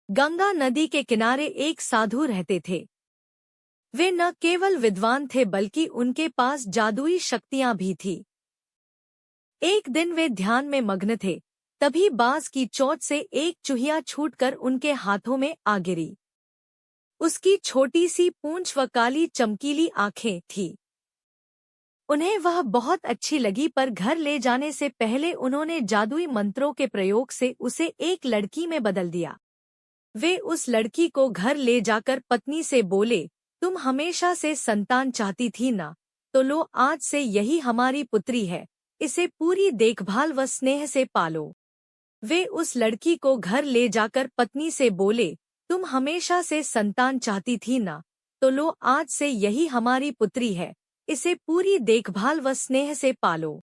गंगा नदी के किनारे एक साधु रहते थे। वे न केवल विद्वान थे बल्कि उनके पास जादुई शक्तियां भी थी। एक दिन वे ध्यान में मग्न थे, तभी बांस की चोंच से एक चूहिया छूटकर उनके हाथों में आ गिरी। उसकी छोटी सी पूंछ व काली चमकीली आंखें थीं। उन्हें वह बहुत अच्छी लगी, पर घर ले जाने से पहले उन्होंने जादुई मंत्रों के प्रयोग से उसे एक लड़की में बदल दिया। वे उस लड़की को घर ले जाकर पत्नी से बोले, तुम हमेशा से संतान चाहती थी ना, तो लो आज से यही हमारी पुत्री है, इसे पूरी देखभाल व स्नेह से पालो। वे उस लड़की को घर ले जाकर पत्नी से बोले, तुम हमेशा से संतान चाहती थी ना, तो लो आज से यही हमारी पुत्री है, इसे पूरी देखभाल व स्नेह से पालो।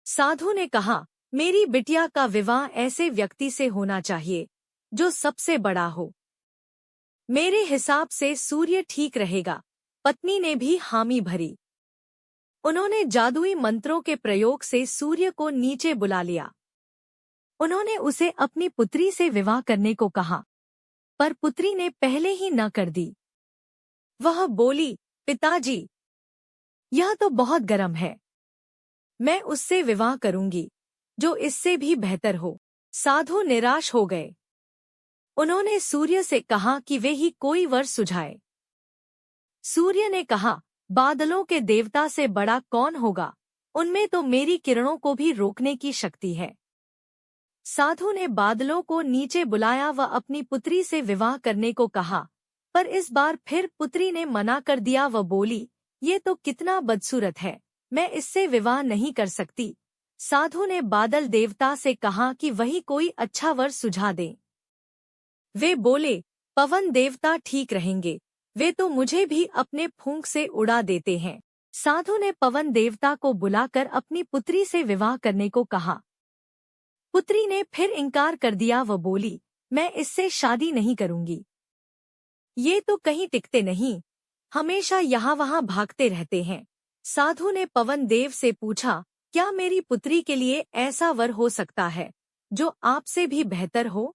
साधु ने कहा, मेरी बिटिया का विवाह ऐसे व्यक्ति से होना चाहिए जो सबसे बड़ा हो। मेरे हिसाब से सूर्य ठीक रहेगा। पत्नी ने भी हामी भरी। उन्होंने जादुई मंत्रों के प्रयोग से सूर्य को नीचे बुला लिया। उन्होंने उसे अपनी पुत्री से विवाह करने को कहा, पर पुत्री ने पहले ही न कर दी। वह बोली, पिताजी, यह तो बहुत गर्म है, मैं उससे विवाह करूंगी जो इससे भी बेहतर हो। साधु निराश हो गए। उन्होंने सूर्य से कहा कि वे ही कोई वर सुझाए। सूर्य ने कहा, बादलों के देवता से बड़ा कौन होगा, उनमें तो मेरी किरणों को भी रोकने की शक्ति है। साधु ने बादलों को नीचे बुलाया व अपनी पुत्री से विवाह करने को कहा, पर इस बार फिर पुत्री ने मना कर दिया व बोली, ये तो कितना बदसूरत है, मैं इससे विवाह नहीं कर सकती। साधु ने बादल देवता से कहा कि वही कोई अच्छा वर सुझा दें। वे बोले, पवन देवता ठीक रहेंगे, वे तो मुझे भी अपने फूंक से उड़ा देते हैं। साधु ने पवन देवता को बुलाकर अपनी पुत्री से विवाह करने को कहा। पुत्री ने फिर इनकार कर दिया व बोली, मैं इससे शादी नहीं करूंगी। ये तो कहीं टिकते नहीं, हमेशा यहाँ वहाँ भागते रहते हैं। साधु ने पवन देव से पूछा, क्या मेरी पुत्री के लिए ऐसा वर हो सकता है जो आपसे भी बेहतर हो?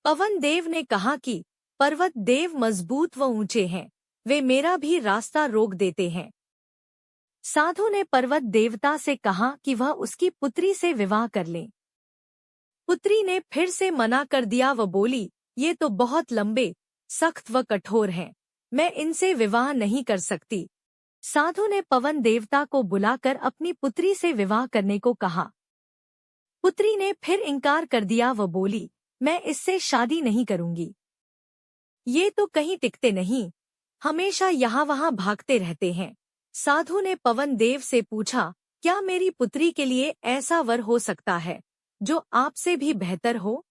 पवन देव ने कहा कि पर्वत देव मजबूत व ऊंचे हैं, वे मेरा भी रास्ता रोक देते हैं। साधु ने पर्वत देवता से कहा कि वह उसकी पुत्री से विवाह कर ले। पुत्री ने फिर से मना कर दिया व बोली, ये तो बहुत लंबे, सख्त व कठोर हैं, मैं इनसे विवाह नहीं कर सकती। साधु ने पवन देवता को बुलाकर अपनी पुत्री से विवाह करने को कहा। पुत्री ने फिर इनकार कर दिया व बोली, मैं इससे शादी नहीं करूंगी। ये तो कहीं टिकते नहीं, हमेशा यहाँ वहाँ भागते रहते हैं। साधु ने पवन देव से पूछा, क्या मेरी पुत्री के लिए ऐसा वर हो सकता है जो आपसे भी बेहतर हो?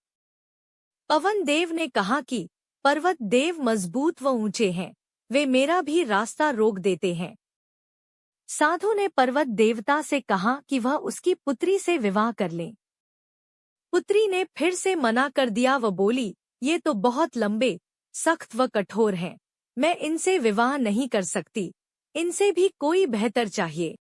पवन देव ने कहा कि पर्वत देव मजबूत व ऊंचे हैं, वे मेरा भी रास्ता रोक देते हैं। साधु ने पर्वत देवता से कहा कि वह उसकी पुत्री से विवाह कर ले। पुत्री ने फिर से मना कर दिया व बोली, ये तो बहुत लंबे, सख्त व कठोर हैं, मैं इनसे विवाह नहीं कर सकती, इनसे भी कोई बेहतर चाहिए।